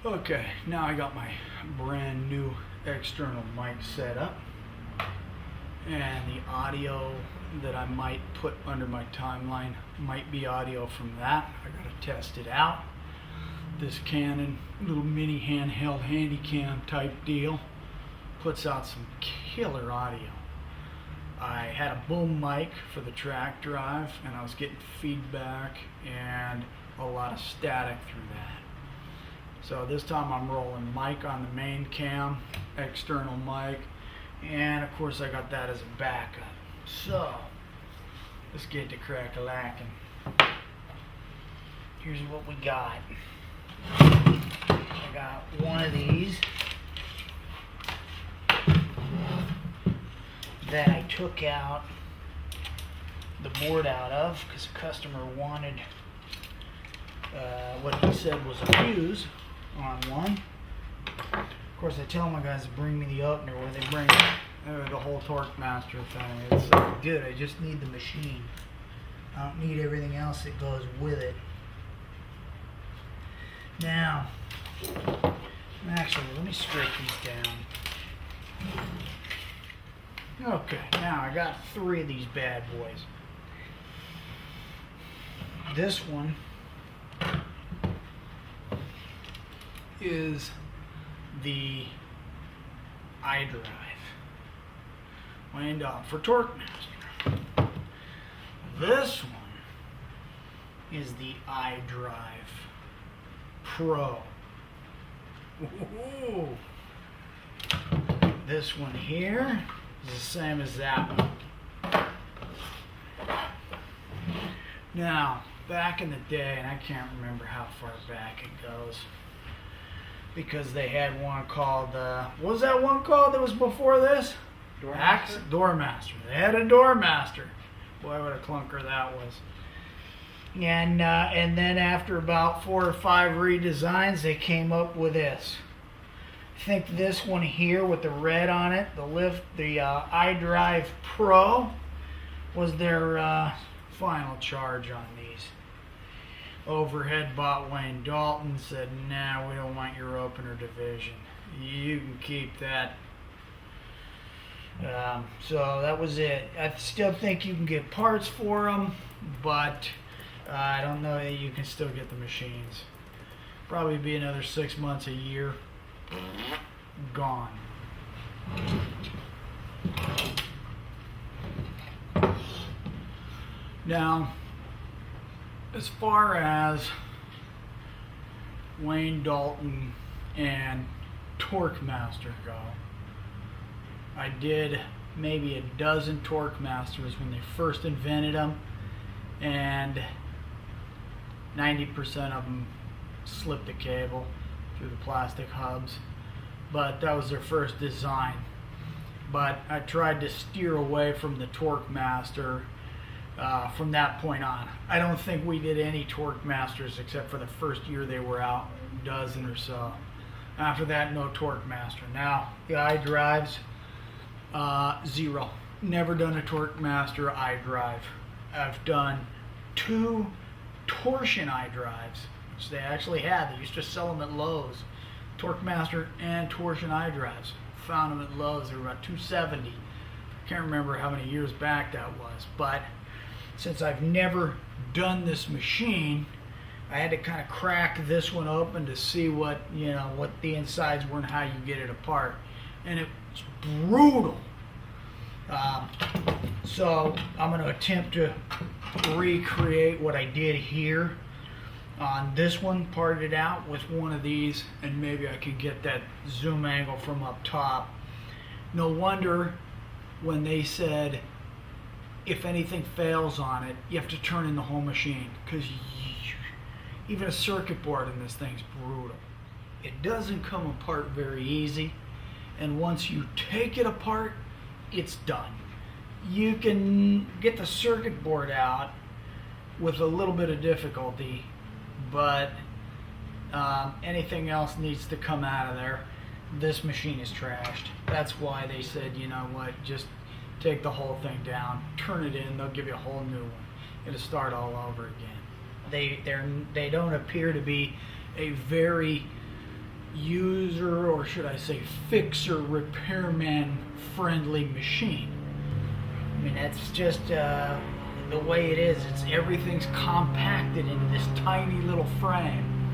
Okay, now I got my brand new external mic set up, and the audio that I might put under my timeline might be audio from that. I gotta test it out. This Canon little mini handheld handycam type deal puts out some killer audio. I had a boom mic for the track drive, and I was getting feedback and a lot of static through that. So this time I'm rolling mic on the main cam, external mic, and of course I got that as a backup. So let's get to crack-a-lackin'. Here's what we got. I got one of these that I took out the board out of because a customer wanted what he said was a fuse on one. Of course, I tell my guys to bring me the opener where they bring the whole torque master thing. It's like, dude, I just need the machine. I don't need everything else that goes with it. Now, actually, let me straight these down. Okay, now I got 3 of these bad boys. This one is the iDrive, Wayne Dalton for Torque Master. This one is the iDrive Pro. Ooh. This one here is the same as that one. Now, back in the day, and I can't remember how far back it goes, because they had one called, what was that one called that was before this? Doormaster? Doormaster. They had a Doormaster. Boy, what a clunker that was. And then after about 4 or 5 redesigns, they came up with this. I think this one here with the red on it, the iDrive Pro, was their final charge on these. Overhead bought Wayne Dalton, said, nah, we don't want your opener division. You can keep that. So that was it. I still think you can get parts for them, but I don't know that you can still get the machines. Probably be another 6 months, a year. Gone. Now, as far as Wayne Dalton and Torque Master go, I did maybe a dozen Torque Masters when they first invented them, and 90% of them slipped the cable through the plastic hubs, but that was their first design. But I tried to steer away from the Torque Master from that point on. I don't think we did any Torque Masters except for the first year they were out, a dozen or so. After that, no Torque Master. Now, the iDrives, 0. Never done a Torque Master iDrive. I've done 2 torsion iDrives, which they actually had. They used to sell them at Lowe's. Torque Master and torsion iDrives. Found them at Lowe's. They were about $270. Can't remember how many years back that was, but since I've never done this machine, I had to kind of crack this one open to see what, what the insides were and how you get it apart, and it's brutal. So I'm going to attempt to recreate what I did here on this one, part it out with one of these, and maybe I could get that zoom angle from up top. No wonder when they said if anything fails on it, you have to turn in the whole machine, because even a circuit board in this thing's brutal. It doesn't come apart very easy, and once you take it apart, it's done. You can get the circuit board out with a little bit of difficulty, but anything else needs to come out of there. This machine is trashed. That's why they said, you know what, just take the whole thing down, turn it in, they'll give you a whole new one. It'll start all over again. They don't appear to be a very user, or should I say fixer, repairman friendly machine. I mean, that's just the way it is. Everything's compacted into this tiny little frame,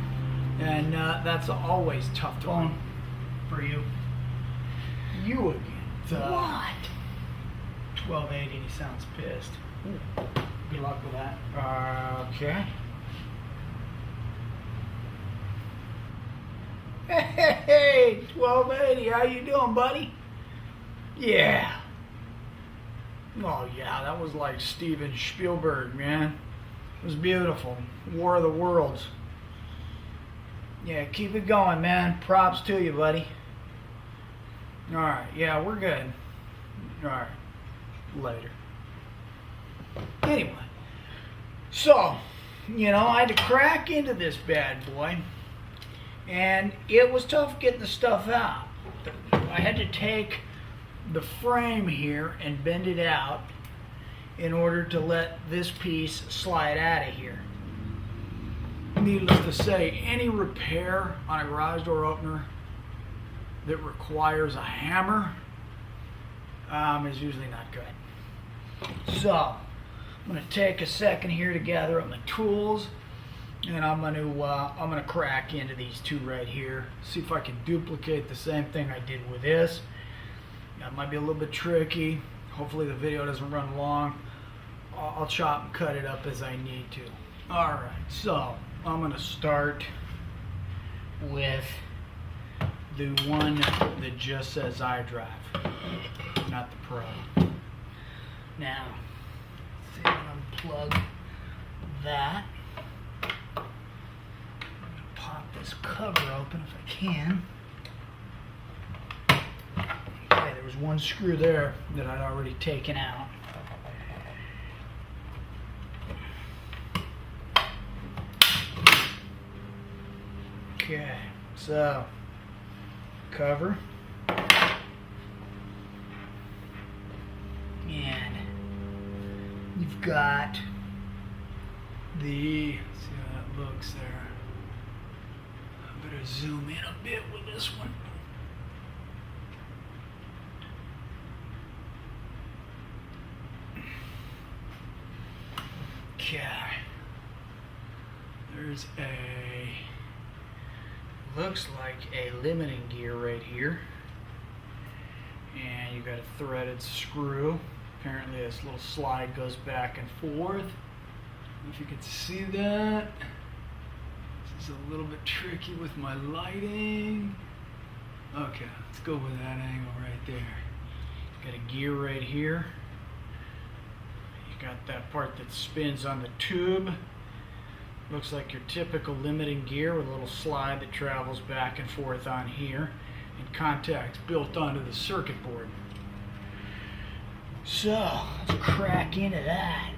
and that's always tough to phone for you. You again. What? 1280. He sounds pissed. Ooh. Good luck with that. Okay. Hey, 1280. How you doing, buddy? Yeah. Oh yeah, that was like Steven Spielberg, man. It was beautiful. War of the Worlds. Yeah, keep it going, man. Props to you, buddy. Alright, yeah, we're good. Alright. Later. Anyway. So, I had to crack into this bad boy. And it was tough getting the stuff out. I had to take the frame here and bend it out in order to let this piece slide out of here. Needless to say, any repair on a garage door opener that requires a hammer is usually not good. So I'm going to take a second here to gather up my tools, and I'm going to crack into these two right here, see if I can duplicate the same thing I did with this. That might be a little bit tricky. Hopefully the video doesn't run long. I'll chop and cut it up as I need to. Alright, so I'm going to start with the one that just says iDrive, not the Pro. Now, let's see if I can unplug that. I'm going to pop this cover open if I can. Okay, there was one screw there that I'd already taken out. Okay, so cover, and you've got the, let's see how that looks there. I better zoom in a bit with this one. Okay, there's looks like a limiting gear right here, and you've got a threaded screw. Apparently this little slide goes back and forth. If you can see that. This is a little bit tricky with my lighting. Okay, let's go with that angle right there. Got a gear right here. You got that part that spins on the tube. Looks like your typical limiting gear with a little slide that travels back and forth on here, and contacts built onto the circuit board. So, let's crack into that.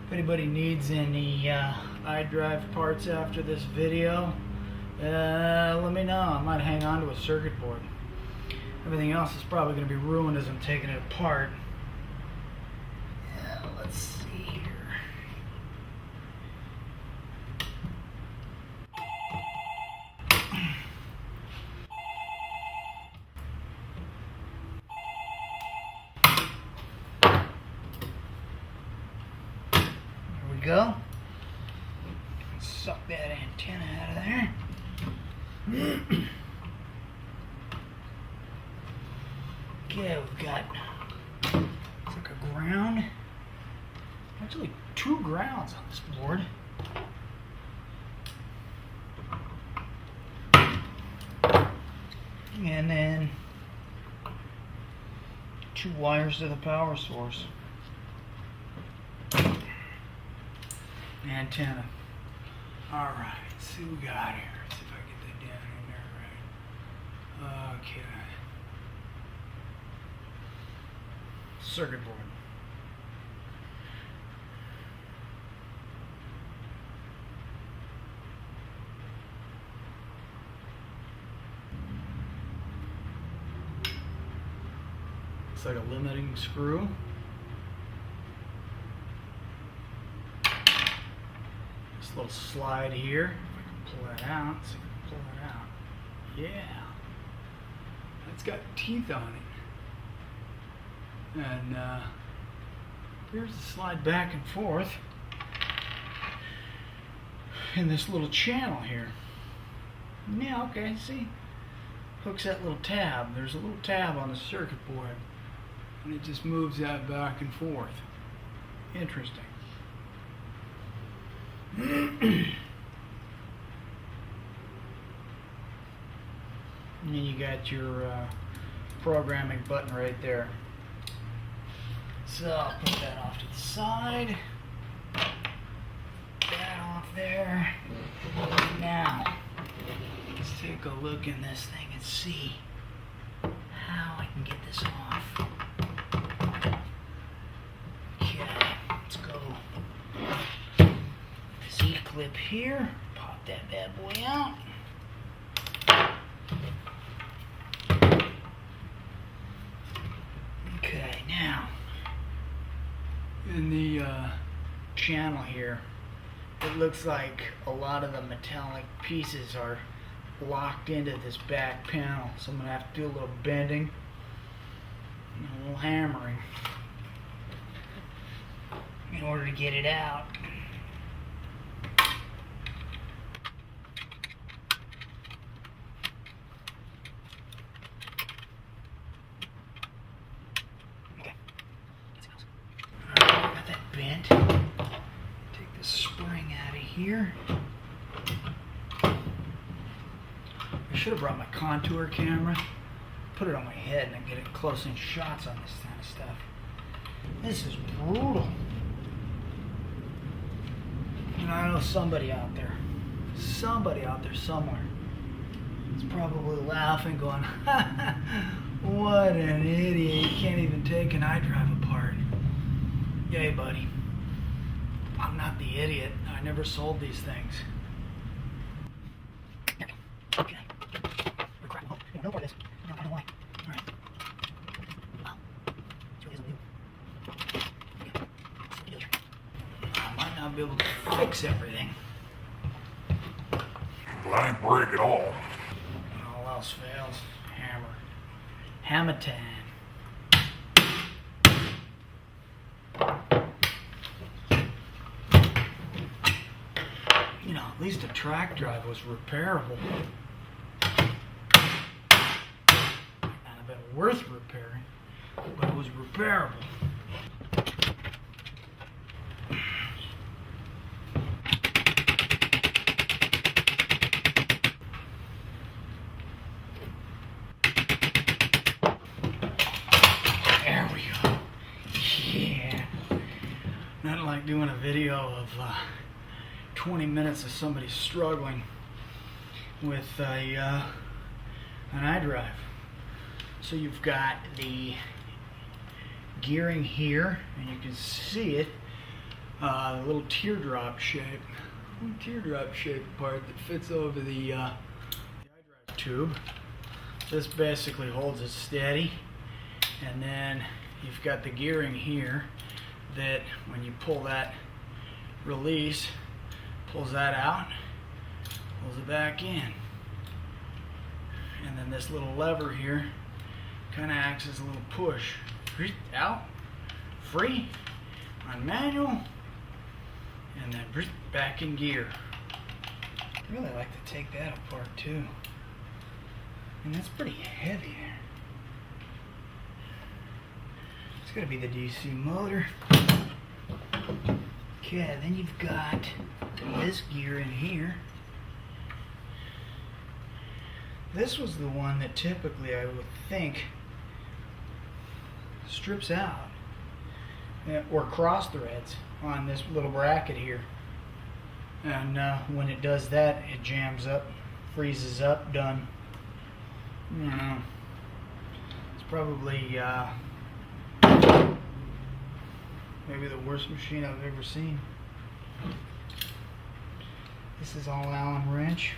If anybody needs any iDrive parts after this video, let me know. I might hang on to a circuit board. Everything else is probably going to be ruined as I'm taking it apart. Let's see here. Go. Suck that antenna out of there. Okay, we've got, it's like a ground. Actually, two grounds on this board. And then two wires to the power source. Antenna. Alright, let's see what we got here. Let's see if I can get that down in there right. Okay. Circuit board. Looks like a limiting screw. Little slide here, if I can pull that out. pull it out. Yeah. It's got teeth on it. And here's the slide back and forth in this little channel here. Yeah, okay, see? Hooks that little tab. There's a little tab on the circuit board. And it just moves that back and forth. Interesting. And then you got your programming button right there. So I'll put that off to the side. That off there. Now, let's take a look in this thing and see how I can get this off. Okay, let's go. Z-clip here. Pop that bad boy out. Okay, now in the channel here, it looks like a lot of the metallic pieces are locked into this back panel, so I'm going to have to do a little bending and a little hammering in order to get it out. Okay, let's go. Alright, got that bent. Take the spring out of here. I should have brought my contour camera, put it on my head, and get it close in shots on this kind of stuff. This is brutal. And I know somebody out there somewhere is probably laughing, going, what an idiot, you can't even take an iDrive apart. Yay, buddy. I'm not the idiot. I never sold these things. Okay. Oh, no more of this. No, I don't like. All right. Oh, it's really new. Okay. I might not be able to fix everything. Well, I ain't break it all. When all else fails, hammer. Hammer time. You know, at least a track drive was repairable. Not a bit worth repairing, but it was repairable. There we go. Yeah. Not like doing a video of 20 minutes of somebody struggling with an iDrive. So you've got the gearing here, and you can see it, a little teardrop shape part that fits over the iDrive tube. This basically holds it steady, and then you've got the gearing here that when you pull that release, pulls that out, pulls it back in. And then this little lever here kind of acts as a little push. Out, free, on manual, and then back in gear. I really like to take that apart too. And that's pretty heavy. It's going to be the DC motor. Okay, then you've got this gear in here. This was the one that typically I would think strips out or cross threads on this little bracket here. And when it does that, it jams up, freezes up, done. I don't know. It's probably maybe the worst machine I've ever seen. This is all Allen wrench.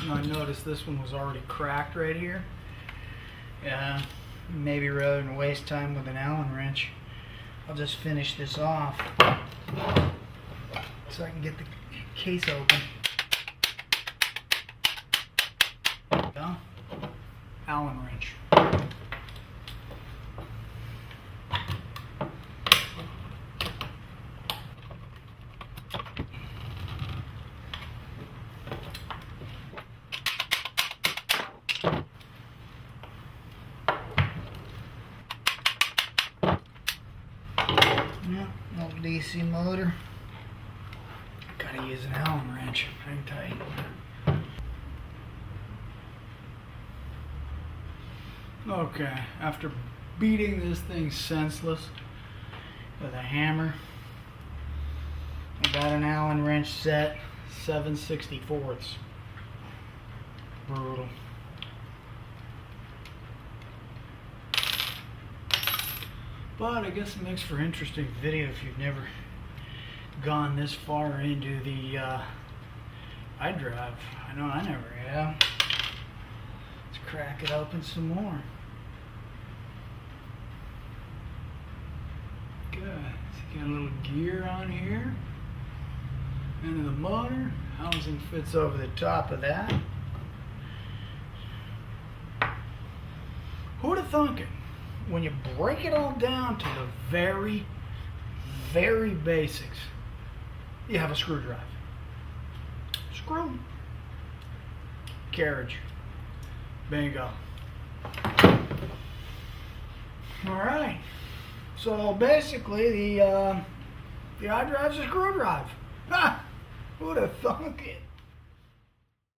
I noticed this one was already cracked right here. Maybe rather than waste time with an Allen wrench, I'll just finish this off. So so I can get the case open. Yeah. Allen wrench. Yeah, no DC motor. Gotta use an Allen wrench, hang tight. Okay, after beating this thing senseless with a hammer, I got an Allen wrench set, 7/64. Brutal. But I guess it makes for interesting video if you've never gone this far into the iDrive. I know I never have. Let's crack it open some more. Good. So got a little gear on here. Into the motor. Housing fits over the top of that. Who'd have thunk it? When you break it all down to the very, very basics, you have a screwdriver. Screw. Carriage. Bingo. Alright. So basically the iDrive's a screwdriver. Ha! Who'd have thunk it?